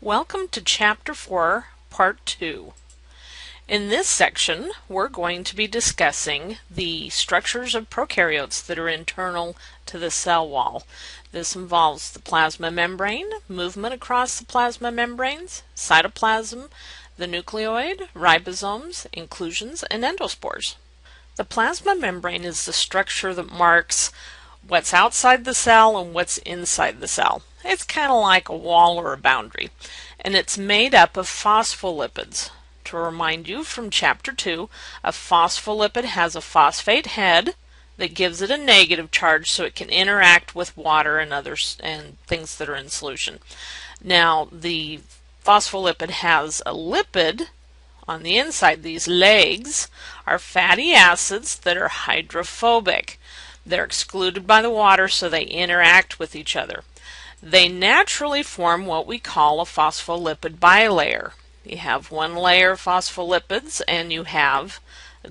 Welcome to Chapter 4, Part 2. In this section, we're going to be discussing the structures of prokaryotes that are internal to the cell wall. This involves the plasma membrane, movement across the plasma membranes, cytoplasm, the nucleoid, ribosomes, inclusions, and endospores. The plasma membrane is the structure that marks what's outside the cell and what's inside the cell. It's kind of like a wall or a boundary, and it's made up of phospholipids. To remind you from Chapter 2, a phospholipid has a phosphate head that gives it a negative charge so it can interact with water and others and things that are in solution. Now, the phospholipid has a lipid on the inside. These legs are fatty acids that are hydrophobic. They're excluded by the water, so they interact with each other. They naturally form what we call a phospholipid bilayer. You have one layer of phospholipids, and you have,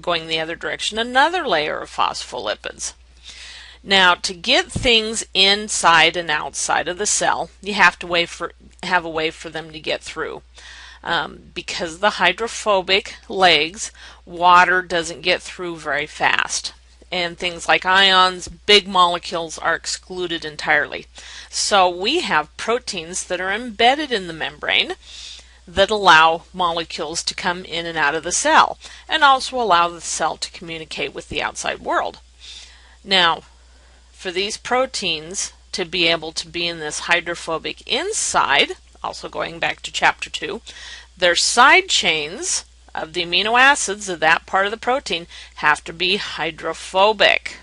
going the other direction, another layer of phospholipids. Now, to get things inside and outside of the cell, you have to have a way for them to get through. Because of the hydrophobic legs, water doesn't get through very fast. And things like ions, big molecules are excluded entirely. So we have proteins that are embedded in the membrane that allow molecules to come in and out of the cell, and also allow the cell to communicate with the outside world. Now, for these proteins to be able to be in this hydrophobic inside, also going back to Chapter 2, their side chains of the amino acids of that part of the protein have to be hydrophobic.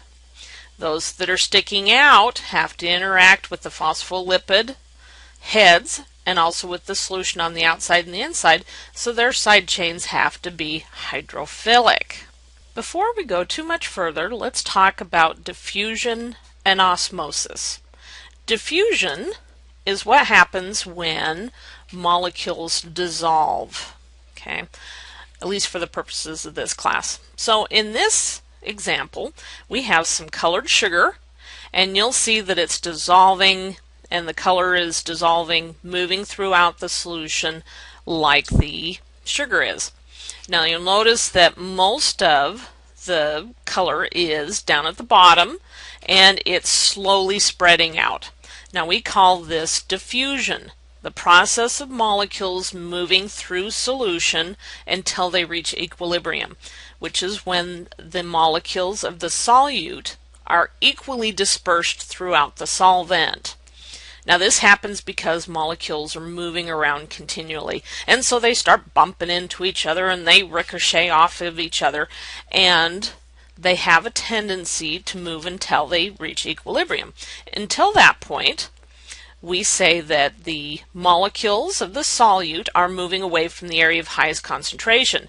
Those that are sticking out have to interact with the phospholipid heads and also with the solution on the outside and the inside, so their side chains have to be hydrophilic. Before we go too much further, let's talk about diffusion and osmosis. Diffusion is what happens when molecules dissolve, okay? At least for the purposes of this class. So in this example, we have some colored sugar, and you'll see that it's dissolving, and the color is dissolving, moving throughout the solution like the sugar is. Now you'll notice that most of the color is down at the bottom, and it's slowly spreading out. Now we call this diffusion, the process of molecules moving through solution until they reach equilibrium, which is when the molecules of the solute are equally dispersed throughout the solvent. Now this happens because molecules are moving around continually, and so they start bumping into each other and they ricochet off of each other, and they have a tendency to move until they reach equilibrium. Until that point, we say that the molecules of the solute are moving away from the area of highest concentration,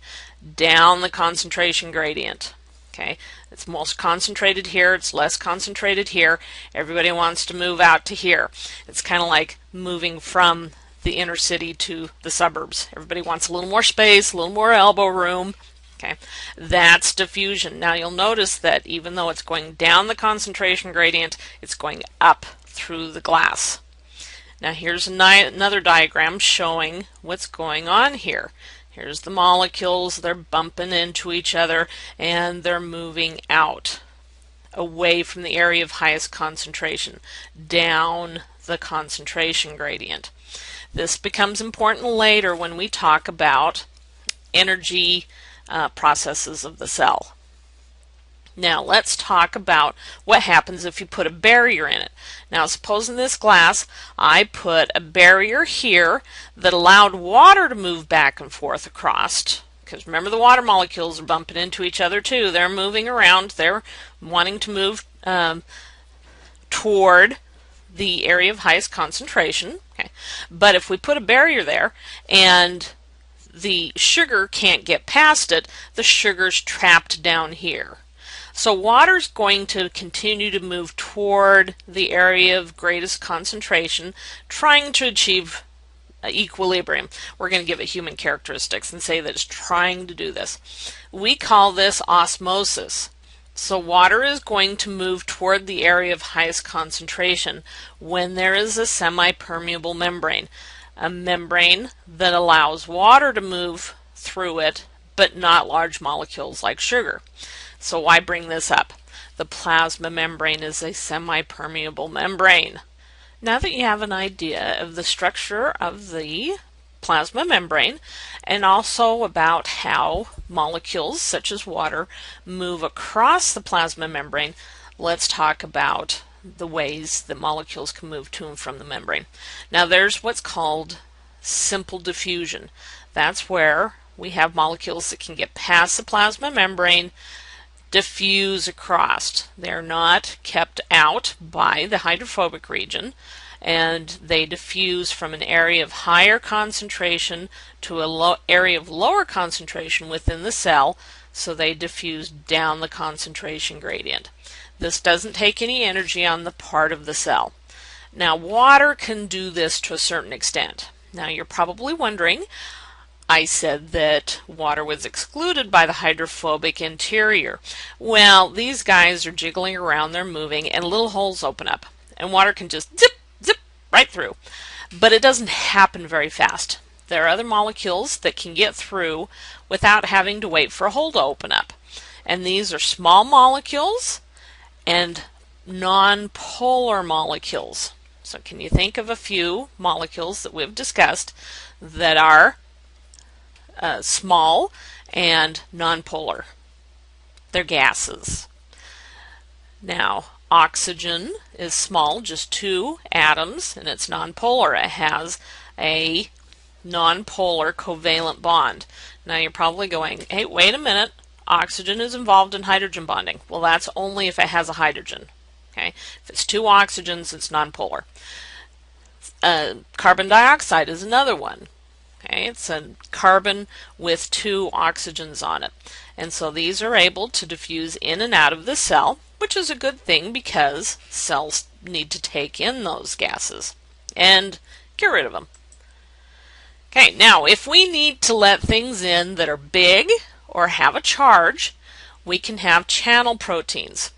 down the concentration gradient. Okay, it's most concentrated here, it's less concentrated here. Everybody wants to move out to here. It's kind of like moving from the inner city to the suburbs. Everybody wants a little more space, a little more elbow room. Okay, that's diffusion. Now you'll notice that even though it's going down the concentration gradient, it's going up through the glass. Now here's another diagram showing what's going on here. Here's the molecules, they're bumping into each other, and they're moving out, away from the area of highest concentration, down the concentration gradient. This becomes important later when we talk about energy processes of the cell. Now let's talk about what happens if you put a barrier in it. Now suppose in this glass I put a barrier here that allowed water to move back and forth across, because remember the water molecules are bumping into each other too. They're moving around, they're wanting to move toward the area of highest concentration. Okay. But if we put a barrier there and the sugar can't get past it, the sugar's trapped down here. So water's going to continue to move toward the area of greatest concentration, trying to achieve equilibrium. We're going to give it human characteristics and say that it's trying to do this. We call this osmosis. So water is going to move toward the area of highest concentration when there is a semi-permeable membrane. a membrane that allows water to move through it, but not large molecules like sugar. So why bring this up? The plasma membrane is a semi-permeable membrane. Now that you have an idea of the structure of the plasma membrane and also about how molecules such as water move across the plasma membrane, let's talk about the ways that molecules can move to and from the membrane. Now there's what's called simple diffusion. That's where we have molecules that can get past the plasma membrane, diffuse across. They're not kept out by the hydrophobic region, and they diffuse from an area of higher concentration to an area of lower concentration within the cell, so they diffuse down the concentration gradient. This doesn't take any energy on the part of the cell. Now water can do this to a certain extent. Now you're probably wondering, I said that water was excluded by the hydrophobic interior. Well, these guys are jiggling around, they're moving, and little holes open up, and water can just zip, zip right through. But it doesn't happen very fast. There are other molecules that can get through without having to wait for a hole to open up. And these are small molecules and non-polar molecules. So can you think of a few molecules that we've discussed that are small and non-polar? They're gases. Now, oxygen is small, just 2 atoms, and it's non-polar. It has a non-polar covalent bond. Now you're probably going, hey, wait a minute, oxygen is involved in hydrogen bonding. Well, that's only if it has a hydrogen. Okay, if it's 2 oxygens, it's non-polar. Carbon dioxide is another one. Okay, it's a carbon with 2 oxygens on it. And so these are able to diffuse in and out of the cell, which is a good thing because cells need to take in those gases and get rid of them. Okay, now if we need to let things in that are big or have a charge, we can have channel proteins.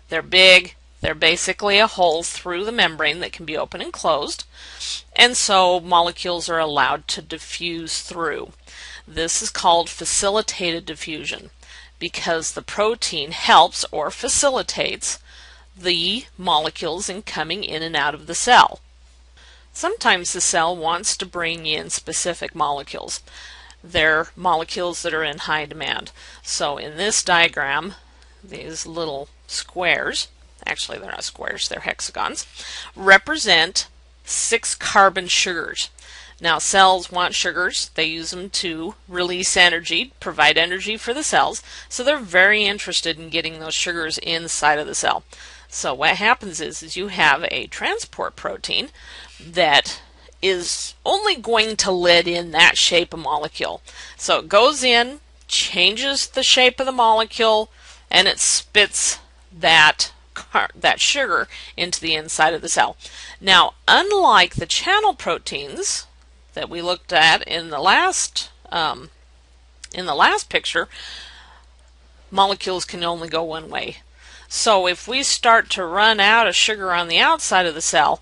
They're big, they're basically a hole through the membrane that can be open and closed, and so molecules are allowed to diffuse through. This is called facilitated diffusion because the protein helps or facilitates the molecules in coming in and out of the cell. Sometimes the cell wants to bring in specific molecules. They're molecules that are in high demand. So in this diagram, these little squares, actually they're not squares, they're hexagons, represent 6 carbon sugars. Now cells want sugars, they use them to release energy, provide energy for the cells, so they're very interested in getting those sugars inside of the cell. So what happens is you have a transport protein that is only going to let in that shape of molecule. So it goes in, changes the shape of the molecule, and it spits that sugar into the inside of the cell. Now, unlike the channel proteins that we looked at in the last picture, molecules can only go one way. So if we start to run out of sugar on the outside of the cell,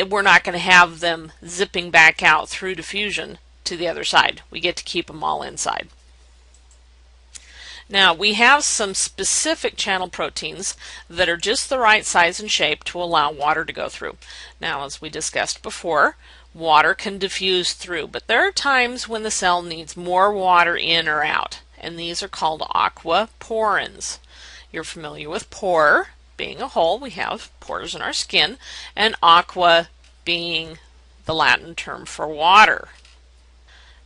we're not going to have them zipping back out through diffusion to the other side. We get to keep them all inside. Now we have some specific channel proteins that are just the right size and shape to allow water to go through. Now, as we discussed before, water can diffuse through, but there are times when the cell needs more water in or out, and these are called aquaporins. You're familiar with pore being a hole. We have pores in our skin, and aqua being the Latin term for water.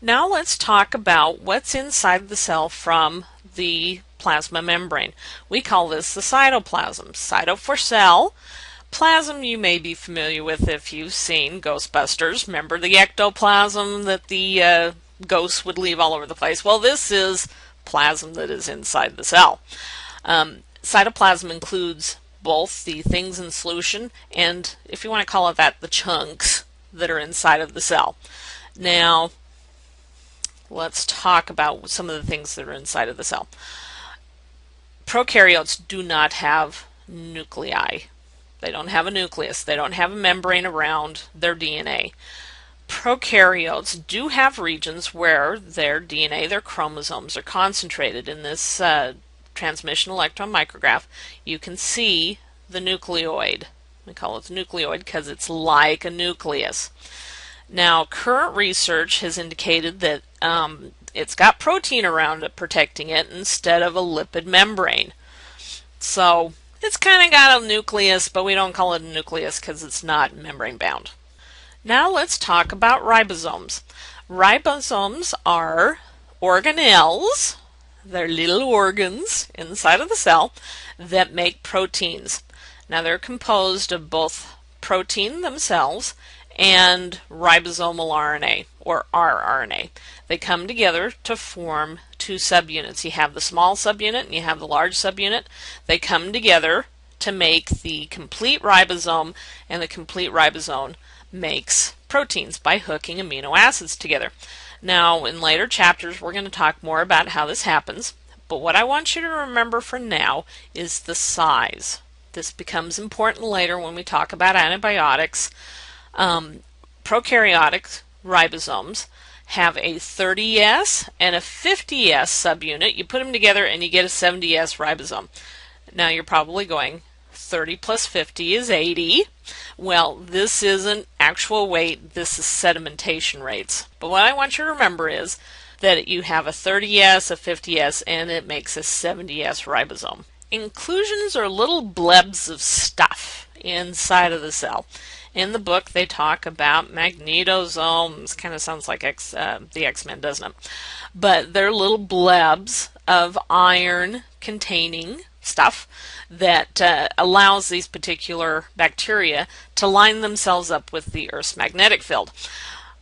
Now let's talk about what's inside the cell from the plasma membrane. We call this the cytoplasm. Cyto for cell. Plasm you may be familiar with if you've seen Ghostbusters. Remember the ectoplasm that the ghosts would leave all over the place? Well, this is plasm that is inside the cell. Cytoplasm includes both the things in solution and, if you want to call it that, the chunks that are inside of the cell. Now, let's talk about some of the things that are inside of the cell. Prokaryotes do not have nuclei. They don't have a nucleus. They don't have a membrane around their DNA. Prokaryotes do have regions where their DNA, their chromosomes, are concentrated. In this transmission electron micrograph, you can see the nucleoid. We call it the nucleoid because it's like a nucleus. Now, current research has indicated that it's got protein around it protecting it instead of a lipid membrane. So it's kind of got a nucleus, but we don't call it a nucleus because it's not membrane bound. Now let's talk about ribosomes. Ribosomes are organelles. They're little organs inside of the cell that make proteins. Now they're composed of both protein themselves and ribosomal RNA, or rRNA. They come together to form two subunits. You have the small subunit and you have the large subunit. They come together to make the complete ribosome, and the complete ribosome makes proteins by hooking amino acids together. Now, in later chapters, we're going to talk more about how this happens, but what I want you to remember for now is the size. This becomes important later when we talk about antibiotics. Prokaryotic ribosomes have a 30S and a 50S subunit. You put them together and you get a 70S ribosome. Now you're probably going, 30 plus 50 is 80. Well, this isn't actual weight, this is sedimentation rates. But what I want you to remember is that you have a 30S, a 50S, and it makes a 70S ribosome. Inclusions are little blebs of stuff inside of the cell. In the book, they talk about magnetosomes. Kind of sounds like the X-Men, doesn't it? But they're little blebs of iron-containing stuff that allows these particular bacteria to line themselves up with the Earth's magnetic field.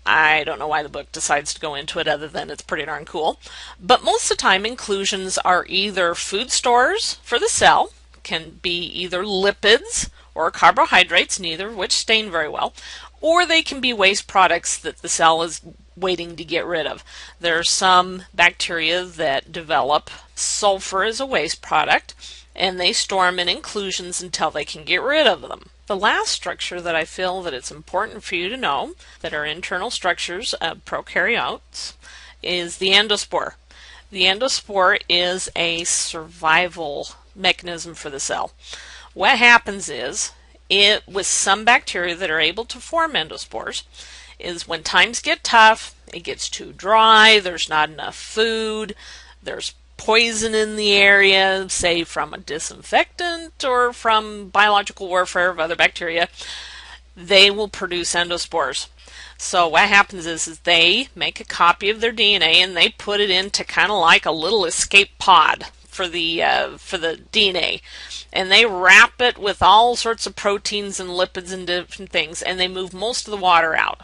I don't know why the book decides to go into it other than it's pretty darn cool. But most of the time, inclusions are either food stores for the cell, can be either lipids or carbohydrates, neither of which stain very well, or they can be waste products that the cell is waiting to get rid of. There are some bacteria that develop sulfur as a waste product, and they store them in inclusions until they can get rid of them. The last structure that I feel that it's important for you to know that are internal structures of prokaryotes is the endospore. The endospore is a survival mechanism for the cell. What happens is, with some bacteria that are able to form endospores, is when times get tough, it gets too dry, there's not enough food, there's poison in the area, say from a disinfectant or from biological warfare of other bacteria, they will produce endospores. So what happens is they make a copy of their DNA and they put it into kind of like a little escape pod for the DNA, and they wrap it with all sorts of proteins and lipids and different things, and they move most of the water out.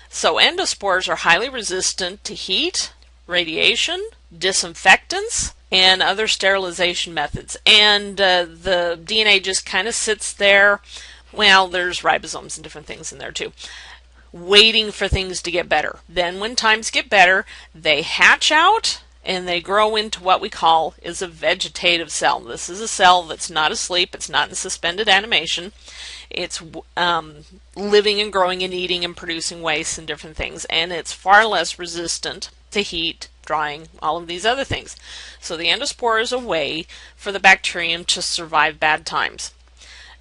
So endospores are highly resistant to heat, radiation, disinfectants, and other sterilization methods. And the DNA just kind of sits there. Well, there's ribosomes and different things in there too, waiting for things to get better. Then when times get better, they hatch out and they grow into what we call is a vegetative cell. This is a cell that's not asleep, it's not in suspended animation. It's living and growing and eating and producing waste and different things, and it's far less resistant to heat, drying, all of these other things. So the endospore is a way for the bacterium to survive bad times.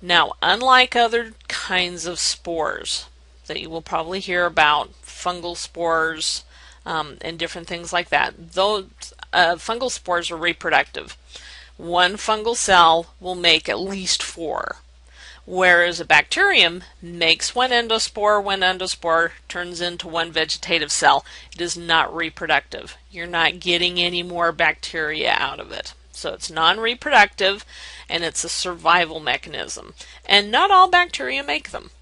Now, unlike other kinds of spores that you will probably hear about, fungal spores, and different things like that, those fungal spores are reproductive. One fungal cell will make at least 4, whereas a bacterium makes one endospore turns into one vegetative cell. It is not reproductive. You're not getting any more bacteria out of it. So it's non-reproductive, and it's a survival mechanism. And not all bacteria make them.